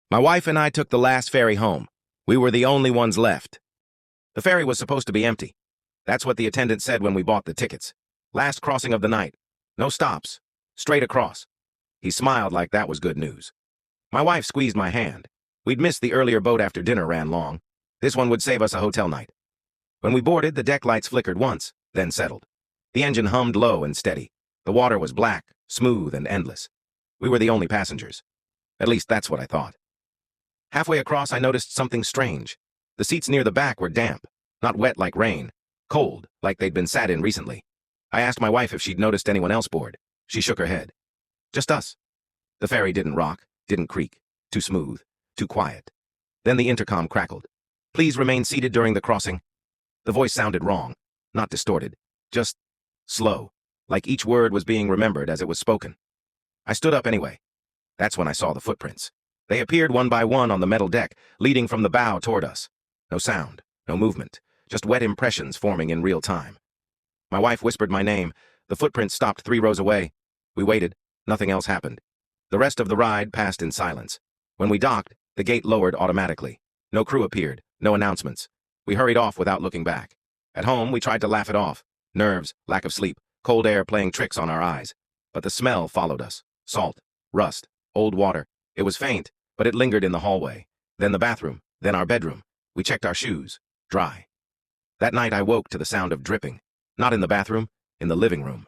My wife and I took the last ferry home. We were the only ones left. The ferry was supposed to be empty. That's what the attendant said when we bought the tickets. Last crossing of the night. No stops. Straight across. He smiled like that was good news. My wife squeezed my hand. We'd missed the earlier boat after dinner ran long. This one would save us a hotel night. When we boarded, the deck lights flickered once, then settled. The engine hummed low and steady. The water was black, smooth, and endless. We were the only passengers. At least that's what I thought. Halfway across, I noticed something strange. The seats near the back were damp, not wet like rain, cold, like they'd been sat in recently. I asked my wife if she'd noticed anyone else board. She shook her head. Just us. The ferry didn't rock, didn't creak. Too smooth, too quiet. Then the intercom crackled. Please remain seated during the crossing. The voice sounded wrong, not distorted, just slow, like each word was being remembered as it was spoken. I stood up anyway. That's when I saw the footprints. They appeared one by one on the metal deck, leading from the bow toward us. No sound, no movement, just wet impressions forming in real time. My wife whispered my name. The footprints stopped 3 rows away. We waited. Nothing else happened. The rest of the ride passed in silence. When we docked, the gate lowered automatically. No crew appeared, no announcements. We hurried off without looking back. At home, we tried to laugh it off. Nerves, lack of sleep, cold air playing tricks on our eyes. But the smell followed us. Salt, rust, old water. It was faint, but it lingered in the hallway. Then the bathroom, then our bedroom. We checked our shoes. Dry. That night I woke to the sound of dripping. Not in the bathroom, in the living room.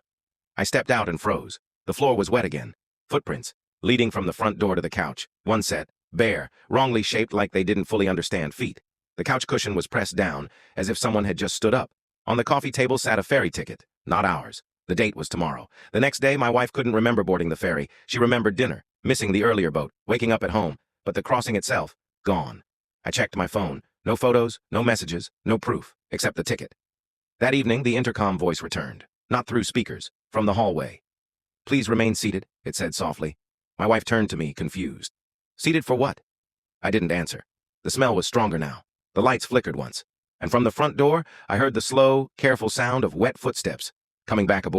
I stepped out and froze. The floor was wet again. Footprints, leading from the front door to the couch. One set, bare, wrongly shaped like they didn't fully understand feet. The couch cushion was pressed down, as if someone had just stood up. On the coffee table sat a ferry ticket, not ours. The date was tomorrow. The next day, my wife couldn't remember boarding the ferry. She remembered dinner, missing the earlier boat, waking up at home, but the crossing itself, gone. I checked my phone. No photos, no messages, no proof, except the ticket. That evening, the intercom voice returned, not through speakers, from the hallway. Please remain seated, it said softly. My wife turned to me, confused. Seated for what? I didn't answer. The smell was stronger now. The lights flickered once, and from the front door, I heard the slow, careful sound of wet footsteps coming back aboard.